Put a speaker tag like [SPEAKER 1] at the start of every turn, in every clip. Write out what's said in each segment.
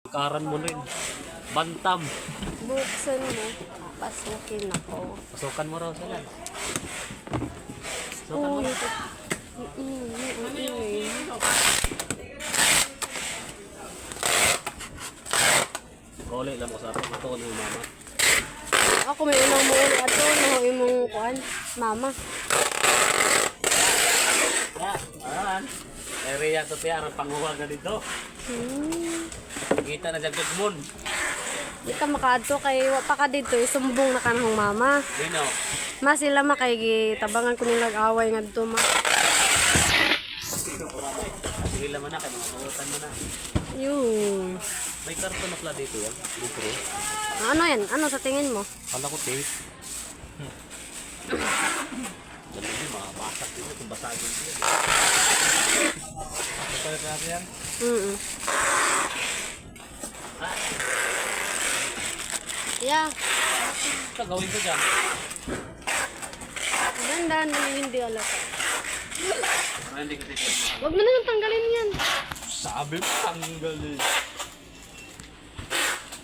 [SPEAKER 1] Karan mo rin. Bantam.
[SPEAKER 2] Buksan mo. Pasukin ako.
[SPEAKER 1] Pasukan mo raw sila. Pasukan mo raw. Kole lang ko sa akin. Ito ko ng mama.
[SPEAKER 2] Ako may unang mo ato. Nahuwi mong kuhan. Mama.
[SPEAKER 1] Ayan. Area to tiya. Ang panguwag na dito. Kita na dyan tutmon.
[SPEAKER 2] Di ka makaadto kay wapa ka dito. Isumbong na kanang mama.
[SPEAKER 1] Dino.
[SPEAKER 2] Ma sila makay tabangan ko nilang away nga dito ma.
[SPEAKER 1] Sige lang mo na. Kaya mga kalutan mo na.
[SPEAKER 2] Yung.
[SPEAKER 1] May karton na pala dito yan. Dito.
[SPEAKER 2] Ano yan? Ano sa tingin mo?
[SPEAKER 1] Kala ko tape. Ganun yun. Mga basak dito. Kung basagin dito. Papalit natin yan.
[SPEAKER 2] Yeah.
[SPEAKER 1] Ito gawin ko dyan.
[SPEAKER 2] Ganda na hindi alat.
[SPEAKER 1] Para hindi ko dito.
[SPEAKER 2] Huwag mo na lang tanggalin yan.
[SPEAKER 3] Sabi mo, tanggalin.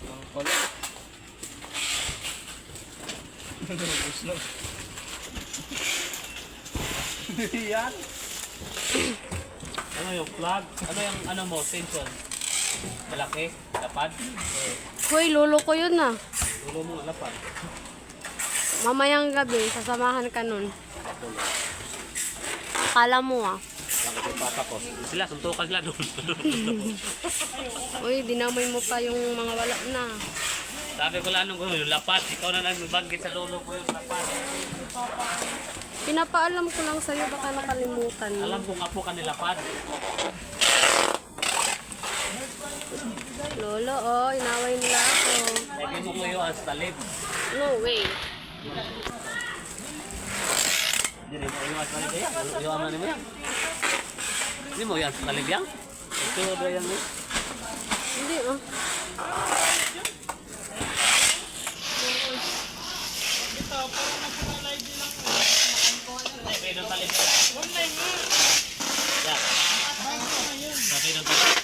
[SPEAKER 3] Ang pala. Nabus na. Yan.
[SPEAKER 1] Ano yung plug? Ano yung ano mo? Tension? Malaki? Lapad?
[SPEAKER 2] Hoy, lolo ko yun na.
[SPEAKER 1] Ulo mo lapad.
[SPEAKER 2] Mamayang gabi, sasamahan ka nun. Akala mo ah.
[SPEAKER 1] Lang kasi papa ko. Sila, suntukan sila doon.
[SPEAKER 2] Uy, dinamay mo pa yung mga wala na.
[SPEAKER 1] Sabi ko lang nung yung lapad. Ikaw na lang nagbangkit sa lolo ko yung lapad.
[SPEAKER 2] Pinapaalam ko lang sa'yo, baka nakalimutan mo.
[SPEAKER 1] Alam kong apo ka ni lapad.
[SPEAKER 2] Lolo, oh, inaway nila ako.
[SPEAKER 1] Lagi mo ko yung as talib.
[SPEAKER 2] No way.
[SPEAKER 1] Hindi rin mo yung as talib yan. Yung ama ni mo yan. Hindi mo yung as talib yan. Ito ba yan mo?
[SPEAKER 2] Hindi, oh.
[SPEAKER 1] Ay, pwede yung talib yan. Yan. Pwede yung talib.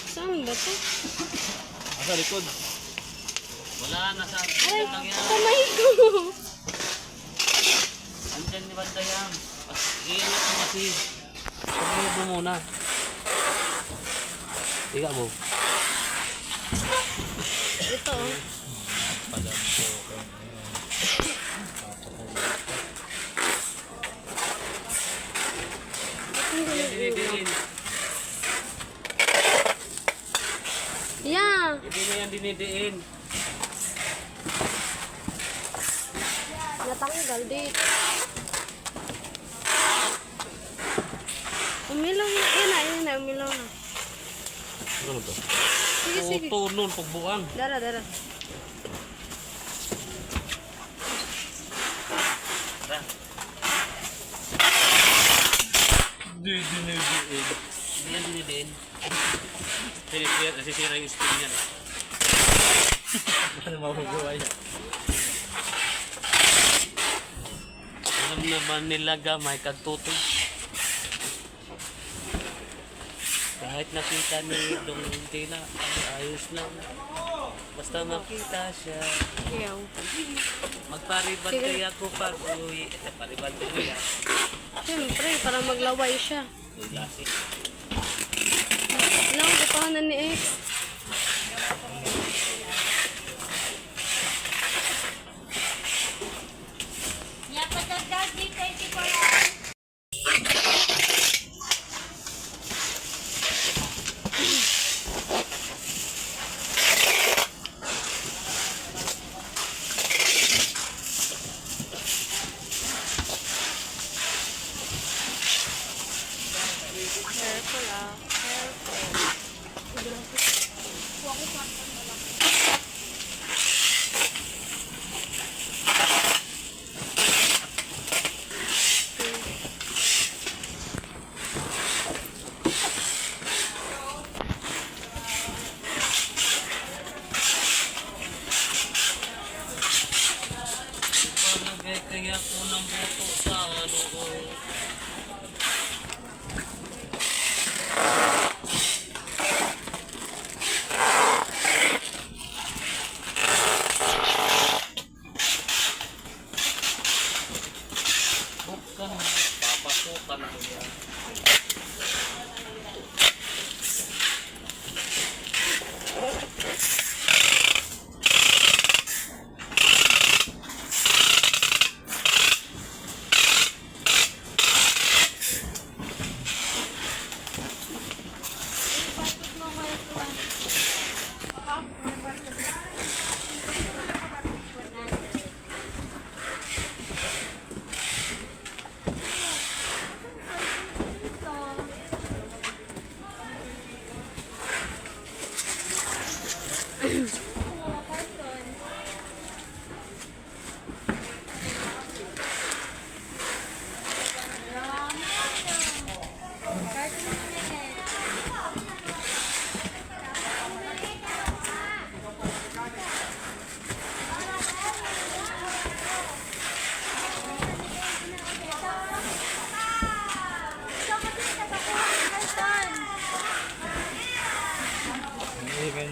[SPEAKER 2] Saan ba ito?
[SPEAKER 1] Asa likod? Wala na sa
[SPEAKER 2] Ay,
[SPEAKER 1] lang yan.
[SPEAKER 2] kamay ko.
[SPEAKER 1] Andyan ni Bandayang. Iingat mo kasi. Pagulog mo muna. Tiga mo.
[SPEAKER 2] Ito, oh.
[SPEAKER 1] Yan, dinidiin.
[SPEAKER 2] Yeah.
[SPEAKER 1] Hindi mo yan dinidiin.
[SPEAKER 2] Natanggal dito. Umilaw na. Yan na, umilaw na.
[SPEAKER 1] Ano to?
[SPEAKER 2] Sige, sige.
[SPEAKER 1] Tunon, pagbuang.
[SPEAKER 2] Dara.
[SPEAKER 1] Tara.
[SPEAKER 3] Di dinidiin.
[SPEAKER 1] Hindi yan dinidiin. Nasisira yung spring yan.
[SPEAKER 3] Ano mabubuhay yan?
[SPEAKER 1] Alam naman nila gamay kagtutoy. Kahit nakita ni Dong hindi na ayos lang. Basta makita siya.
[SPEAKER 2] Iyaw.
[SPEAKER 1] Magparibad kaya ako pag uwi. Paribad ko yan.
[SPEAKER 2] Siyempre, para maglaway siya.
[SPEAKER 1] Yung lasi.
[SPEAKER 2] Ilang upahanan ni X. Careful ah. Careful.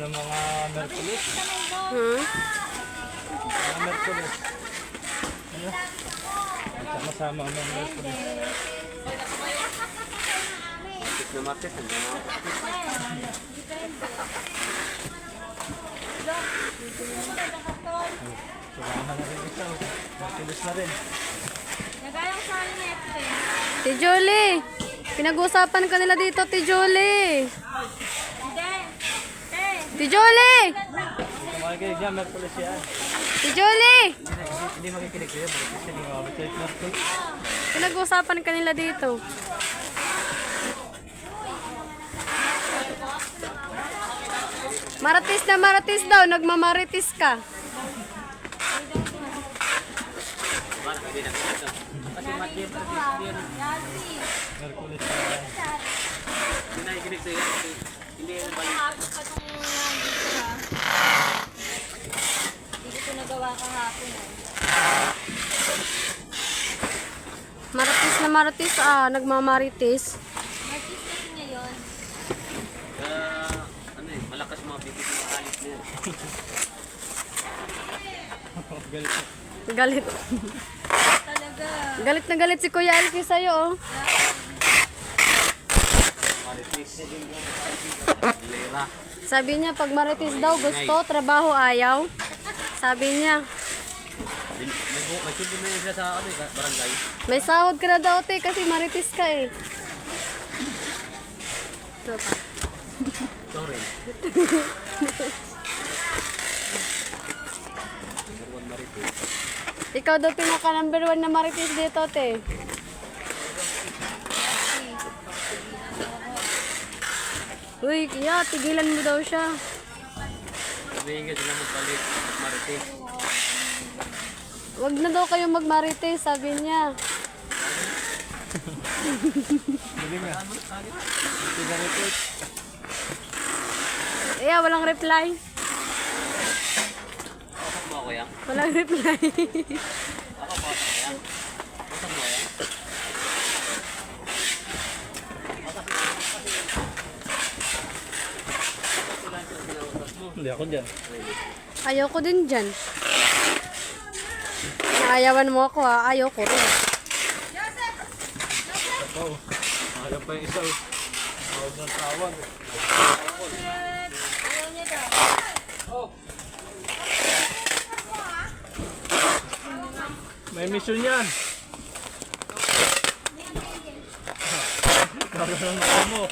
[SPEAKER 3] ng mga Merkulis.
[SPEAKER 2] Hmm?
[SPEAKER 3] Mga Merkulis. Ano? Sama-sama ang mga Merkulis.
[SPEAKER 1] Market na market. Hanggang mga
[SPEAKER 3] Samahan na rin ito. Merkulis na rin.
[SPEAKER 4] Nagayang sali na ito eh.
[SPEAKER 2] Ti Julie, pinag-uusapan ka nila dito, Ti Julie.
[SPEAKER 4] Hindi.
[SPEAKER 2] Ti Julie!
[SPEAKER 3] Kung makikinig yan, Merkulis yan.
[SPEAKER 2] Ti Julie!
[SPEAKER 3] Hindi makikinig sa'yo. Merkulis hindi mababalik Merkulis.
[SPEAKER 2] Pinag-uusapan ka nila dito. Maratis na maratis daw, nagmamaritis ka.
[SPEAKER 1] Para kami nakikita. Kasi market yan.
[SPEAKER 3] Merkulis yan.
[SPEAKER 1] Hindi nakikinig sa'yo. Kasi hindi yan balik.
[SPEAKER 4] Kahapon pa itong nandito ha. Hindi ko nagawa kahapon eh.
[SPEAKER 2] Maratis, nagmamaritis.
[SPEAKER 4] Martis kasi ngayon.
[SPEAKER 1] Ano eh, malakas mga bibig ng alis na yan.
[SPEAKER 3] Galit na.
[SPEAKER 2] Galit.
[SPEAKER 4] Talaga.
[SPEAKER 2] Galit na galit si Kuya Alfie sa'yo, oh.
[SPEAKER 1] Maritis. Lera.
[SPEAKER 2] Sabi niya, pag maritis daw, gusto, trabaho, ayaw. Sabi niya,
[SPEAKER 1] May silbi na yun siya sa ano, eh, barangay.
[SPEAKER 2] may sahod ka na daw, te, kasi maritis ka, eh. Ito pa.
[SPEAKER 1] Sorry. Number 1 maritis.
[SPEAKER 2] Ikaw daw pinaka number 1 na maritis dito, te. Uy, kaya, tigilan mo daw siya.
[SPEAKER 1] Sabihin ka sila magpalit. Maritis.
[SPEAKER 2] Wag na daw kayo magmarites, sabi niya.
[SPEAKER 3] Galing nga. Ito ganito.
[SPEAKER 2] Walang reply.
[SPEAKER 1] Pasok mo ako yan.
[SPEAKER 2] Walang reply.
[SPEAKER 1] Ako pasok ko yan. Pasok mo yan.
[SPEAKER 3] Hindi ako dyan.
[SPEAKER 2] Ayaw ko din dyan. Naayawan mo ako, ha? Ayaw ko rin.
[SPEAKER 3] Oo. Ayaw pa yung isa. Tawag ng tawag.
[SPEAKER 4] Ayaw niya daw.
[SPEAKER 3] May mission yan. Gagawin mo.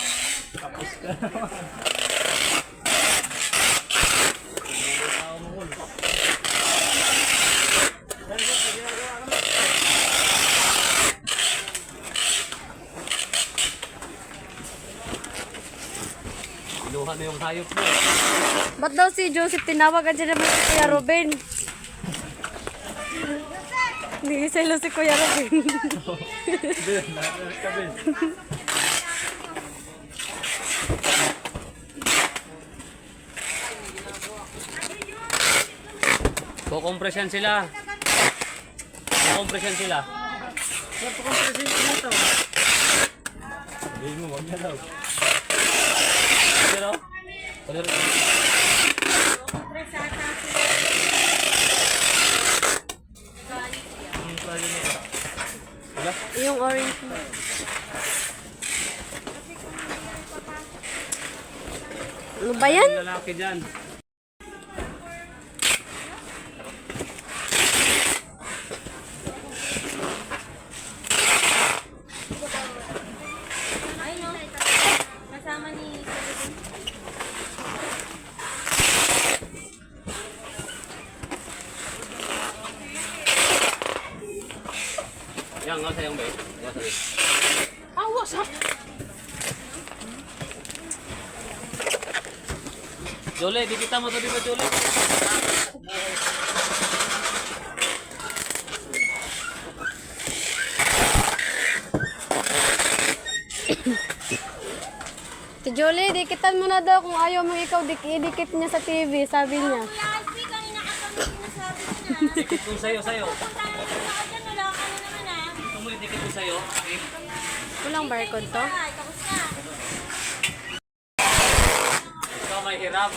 [SPEAKER 3] Tapos ka naman.
[SPEAKER 1] Inuha na yung hayop mo.
[SPEAKER 2] Ba't daw si Joseph tinawagan siya naman si Kuya Ruben? Hindi sila si Kuya Ruben.
[SPEAKER 3] Hindi, narinig ka din.
[SPEAKER 1] Kukompresyan sila. Kukompresyan sila.
[SPEAKER 3] Sabihin mo, wag na daw.
[SPEAKER 1] Pero, pero,
[SPEAKER 3] Ang prayo mo. Wala?
[SPEAKER 2] Yung orange mo. Ano ba yan?
[SPEAKER 1] yung lalaki dyan.
[SPEAKER 4] Ay no. Kasama ni
[SPEAKER 1] Yang, nga sayang ba eh? Nga sayang.
[SPEAKER 4] Awas ha.
[SPEAKER 1] Jole, di kita mo to di ba Jole?
[SPEAKER 2] Si Jolie, dikitan mo na daw kung ayaw mo ikaw, idikit niya sa TV, sabi niya.
[SPEAKER 4] Kuya Alfie, kanina ka kami sinasabi ko na.
[SPEAKER 1] Dikit kong sayo, sayo.
[SPEAKER 4] Kung tayo na dyan, wala ka na naman ah.
[SPEAKER 1] Gusto mo yung dikit kong sayo? Okay.
[SPEAKER 2] Walang barcode to?
[SPEAKER 4] Ay, tapos na.
[SPEAKER 1] Ikaw may may hiram.